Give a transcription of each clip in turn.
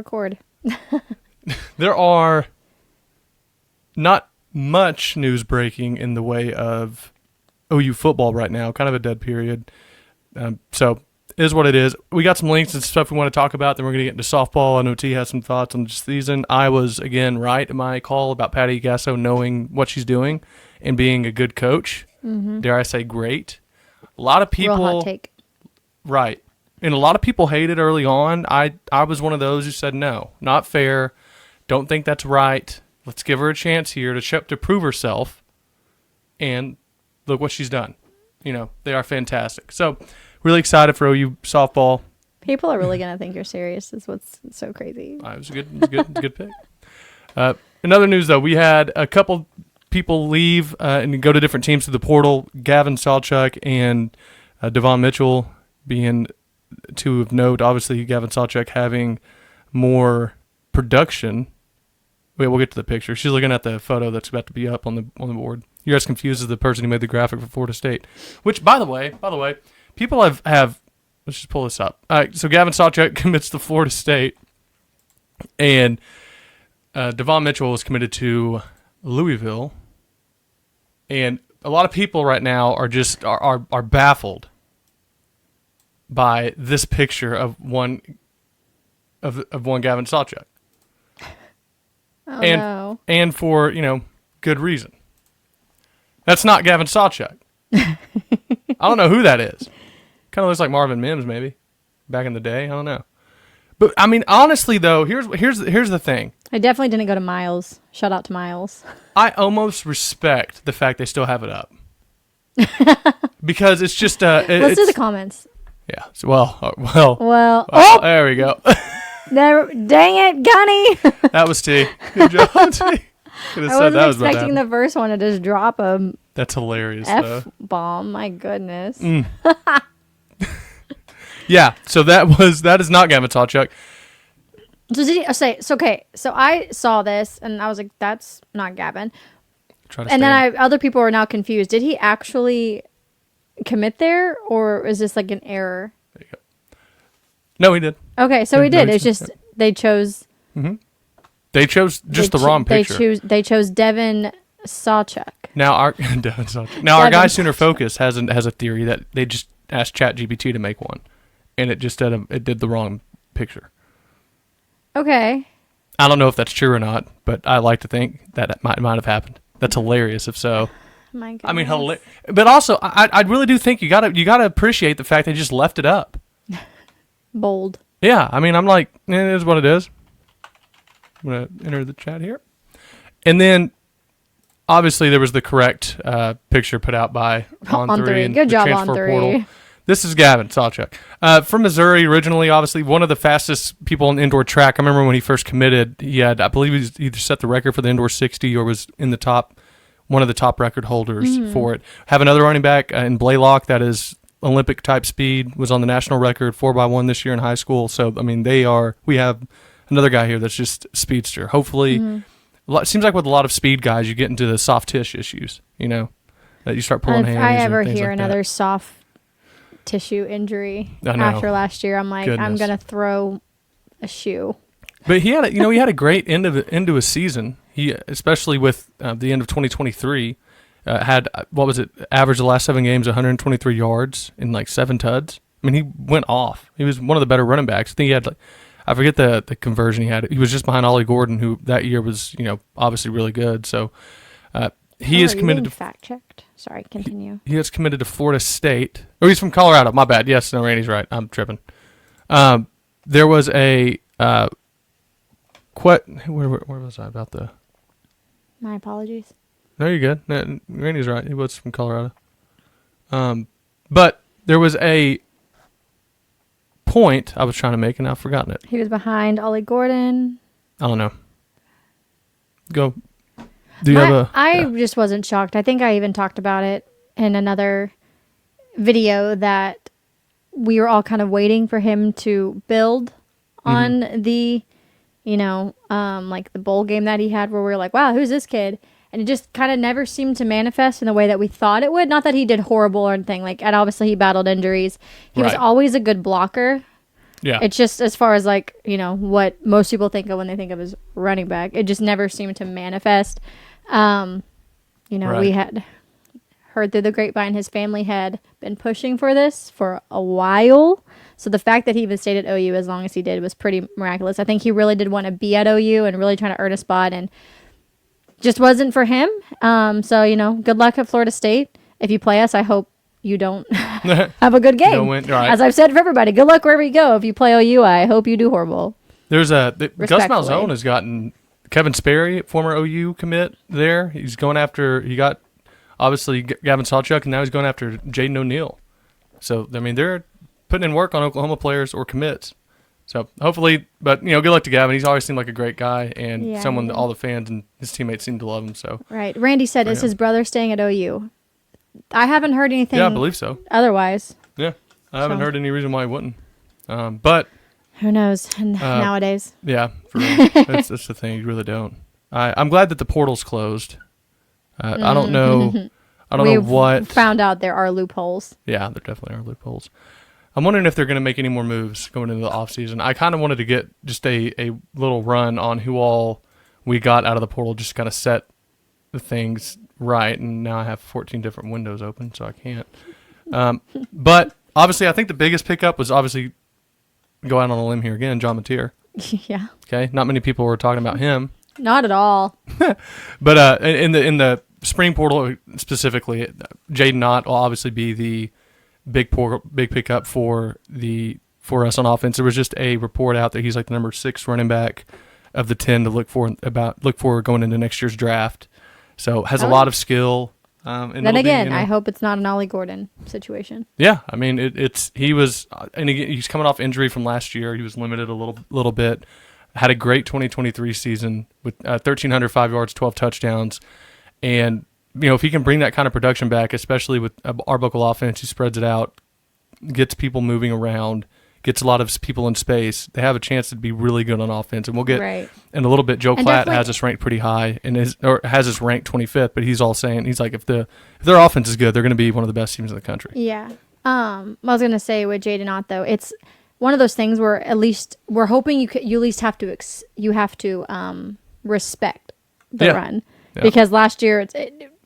Record. There are not much news breaking in the way of OU football right now. Kind of a dead period. So it is what it is. We got some links and stuff we want to talk about. Then we're going to get into softball. I know T has some thoughts on the season. I was, again, right in my call about Patty Gasso knowing what she's doing and being a good coach. Mm-hmm. Dare I say great. A lot of people... Real hot take. Right. And a lot of people hated early on. I was one of those who said, no, not fair. Don't think that's right. Let's give her a chance here to prove herself. And look what she's done. You know, they are fantastic. So, really excited for OU softball. People are really going to think you're serious. Is what's so crazy. It was a good pick. In other news, though, we had a couple people leave and go to different teams through the portal. Gavin Sawchuk and Devon Mitchell being two of note. Obviously, Gavin Sawchuk having more production. Wait, we'll get to the picture. She's looking at the photo that's about to be up on the board. You're as confused as the person who made the graphic for Florida State. Which, by the way, people have let's just pull this up. All right, so Gavin Sawchuk commits to Florida State, and Devon Mitchell is committed to Louisville, and a lot of people right now are just are baffled by this picture of one Gavin Sawchuk. Oh, and no. And for, good reason. That's not Gavin Sawchuk. I don't know who that is. Kind of looks like Marvin Mims, maybe, back in the day. I don't know. But I mean, honestly, though, here's the thing. I definitely didn't go to Miles. Shout out to Miles. I almost respect the fact they still have it up, because it's just Let's do the comments. Yeah. So, well. Oh, there we go. Dang it, Gunny. That was T. Good job, T. I wasn't expecting the first one to just drop a That's hilarious, though. F-bomb. My goodness. Yeah, so that is not Gavin Sawchuk. So did he say? So okay. So I saw this and I was like, "That's not Gavin." And then other people are now confused. Did he actually commit there, or is this like an error? There you go. No, he did. Okay, so he did. It's just they chose. Mm-hmm. They chose just the wrong picture. They chose Devin Sawchuk. Now our our guy Sooner Focus has a theory that they just asked ChatGPT to make one, and it just did the wrong picture. Okay. I don't know if that's true or not, but I like to think that it might have happened. That's hilarious if so. My goodness. I mean, but also I really do think you gotta appreciate the fact they just left it up. Bold. Yeah, I mean, I'm like, it is what it is. I'm gonna enter the chat here, and then obviously there was the correct picture put out by On 3. Good job, On 3. Portal. This is Gavin Sawchuk. From Missouri originally, obviously one of the fastest people on indoor track. I remember when he first committed, I believe he either set the record for the indoor 60 or was in the top, one of the top record holders for it. Have another running back in Blaylock that is Olympic type speed, was on the national record 4x1 this year in high school. So, I mean, we have another guy here that's just speedster. Hopefully, it seems like with a lot of speed guys, you get into the soft tissue issues, that you start pulling hands. If I ever hear like another soft tissue injury after last year, I'm like, I'm gonna throw a shoe. But he had a great end of his season. He, especially with the end of 2023, had averaged the last 7 games 123 yards and like 7 tuds. I mean, he went off. He was one of the better running backs. I think he had I forget the conversion he had. He was just behind Ollie Gordon, who that year was obviously really good. So he is committed to fact checked. Sorry, continue. He is committed to Florida State. Oh, he's from Colorado. My bad. Yes, no, Randy's right. I'm tripping. There was a where was I about the? My apologies. No, you're good. No, Randy's right. He was from Colorado. But there was a point I was trying to make, and I've forgotten it. He was behind Ollie Gordon. I don't know. Go. Do you have a? I just wasn't shocked. I think I even talked about it in another video that we were all kind of waiting for him to build on the, like the bowl game that he had, where we were like, wow, who's this kid? And it just kind of never seemed to manifest in the way that we thought it would. Not that he did horrible or anything. And obviously he battled injuries. He was always a good blocker. Yeah. It's just as far as like, what most people think of when they think of as running back. It just never seemed to manifest. Right. We had heard through the grapevine his family had been pushing for this for a while. So the fact that he even stayed at OU as long as he did was pretty miraculous. I think he really did want to be at OU and really trying to earn a spot, and just wasn't for him. So, good luck at Florida State. If you play us, I hope you don't have a good game. Right. As I've said for everybody, good luck wherever you go. If you play OU, I hope you do horrible. There's Gus Malzone has gotten Kevin Sperry, former OU commit there. He's going after, he got obviously Gavin Sawchuk, and now he's going after Jaden O'Neal. So, I mean, they're putting in work on Oklahoma players or commits. So, hopefully, but, good luck to Gavin. He's always seemed like a great guy and someone that all the fans and his teammates seem to love him. So, right. Randy said, is his brother staying at OU? I haven't heard anything. Yeah, I believe so. Otherwise. Yeah. I haven't heard any reason why he wouldn't. But who knows nowadays? Yeah, for real. That's the thing. You really don't. I'm glad that the portal's closed. I don't know. I don't know what. Found out there are loopholes. Yeah, there definitely are loopholes. I'm wondering if they're going to make any more moves going into the offseason. I kind of wanted to get just a little run on who all we got out of the portal, just kind of set the things right. And now I have 14 different windows open, so I can't. But obviously, I think the biggest pickup was obviously, go out on a limb here again, John Mateer. Yeah. Okay. Not many people were talking about him. Not at all. But in the spring portal specifically, Jaden Ott will obviously be the big pickup for us on offense. There was just a report out that he's like the number 6 running back of the 10 to look for going into next year's draft. So has a lot of skill. Then again, I hope it's not an Ollie Gordon situation. Yeah, I mean he was, and again, he's coming off injury from last year. He was limited a little bit. Had a great 2023 season with 1,305 yards, 12 touchdowns. And, if he can bring that kind of production back, especially with Arbuckle offense, he spreads it out, gets people moving around, gets a lot of people in space, they have a chance to be really good on offense. And we'll get in a little bit. Joe Klatt has us ranked pretty high and has us ranked 25th, but he's like, if their offense is good, they're going to be one of the best teams in the country. Yeah. I was going to say with Jaden Ott, though, it's one of those things where at least we're hoping you at least have to respect the run. Yeah. Because last year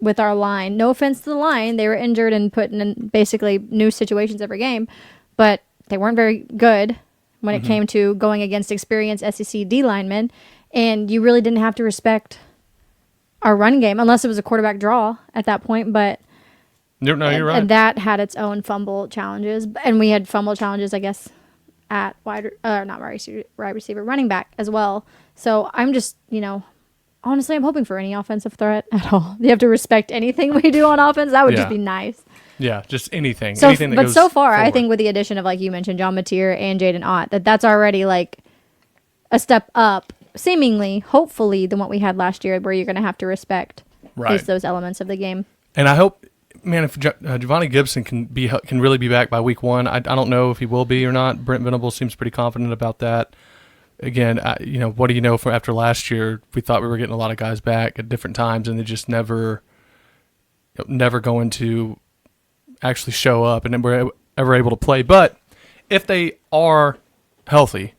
with our line, no offense to the line, they were injured and put in basically new situations every game, but they weren't very good when it came to going against experienced SEC D linemen, and you really didn't have to respect our run game unless it was a quarterback draw at that point. But you're right. And that had its own fumble challenges, and we had fumble challenges, I guess, at wide receiver, running back as well. So I'm just, honestly, I'm hoping for any offensive threat at all. You have to respect anything we do on offense. That would just be nice. Yeah, just anything. So, anything that but goes so far, forward. I think with the addition of, like you mentioned, John Mateer and Jaden Ott, that's already like a step up, seemingly, hopefully, than what we had last year, where you're going to have to respect at least those elements of the game. And I hope, man, if Giovanni Gibson can really be back by week 1, I don't know if he will be or not. Brent Venables seems pretty confident about that. Again, what do you know from after last year? We thought we were getting a lot of guys back at different times, and they just never going to actually show up, and then we're ever able to play. But if they are healthy,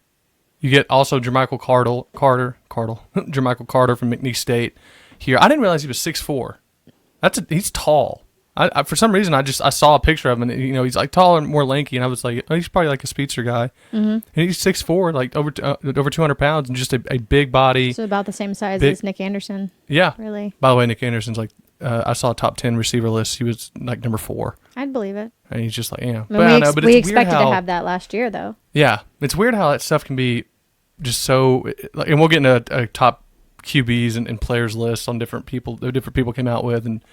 you get also Jermichael Carter Jermichael Carter from McNeese State here. I didn't realize he was 6'4". He's tall. I for some reason I saw a picture of him, and he's like taller and more lanky, and I was like, oh, he's probably like a speedster guy. Mm-hmm. And he's 6'4", like over 200 pounds, and just a big body. So about the same size as Nick Anderson. Yeah, really. By the way, Nick Anderson's like I saw a top 10 receiver list. He was like number 4. I'd believe it. And he's just like, yeah. We expected to have that last year, though. Yeah, it's weird how that stuff can be just so. And we'll get into a top QBs and players list on different people. The different people came out with, and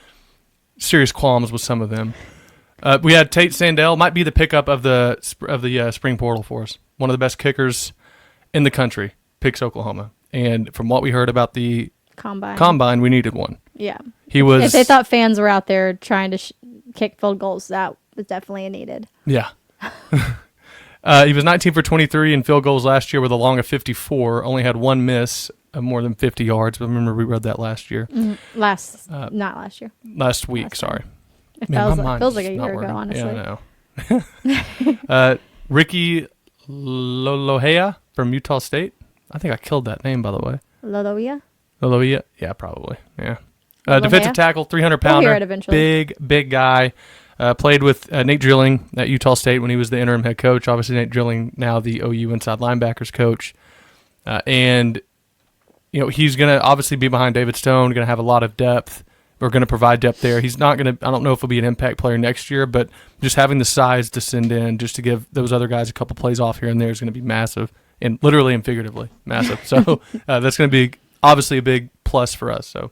serious qualms with some of them. We had Tate Sandell, might be the pickup of the spring portal for us. One of the best kickers in the country. Picks Oklahoma, and from what we heard about the combine, we needed one. Yeah, he was. If they thought fans were out there trying to kick field goals, that was definitely needed. Yeah. He was 19 for 23 in field goals last year with a long of 54. Only had one miss of more than 50 yards. But remember, we read that last year. Mm-hmm. Not last year. Last week, sorry. It feels like a year ago, honestly. Yeah, I know. Ricky Lolohea from Utah State. I think I killed that name, by the way. Loloia? Lolohea? Yeah, probably. Yeah. Lolohea? Defensive tackle, 300 We'll pounder. hear it eventually. Big guy. Played with Nate Drilling at Utah State when he was the interim head coach. Obviously, Nate Drilling now the OU inside linebackers coach. And, he's going to obviously be behind David Stone, going to have a lot of depth. We're going to provide depth there. He's not going to, I don't know if he'll be an impact player next year, but just having the size to send in just to give those other guys a couple plays off here and there is going to be massive, and literally and figuratively massive. So that's going to be obviously a big plus for us. So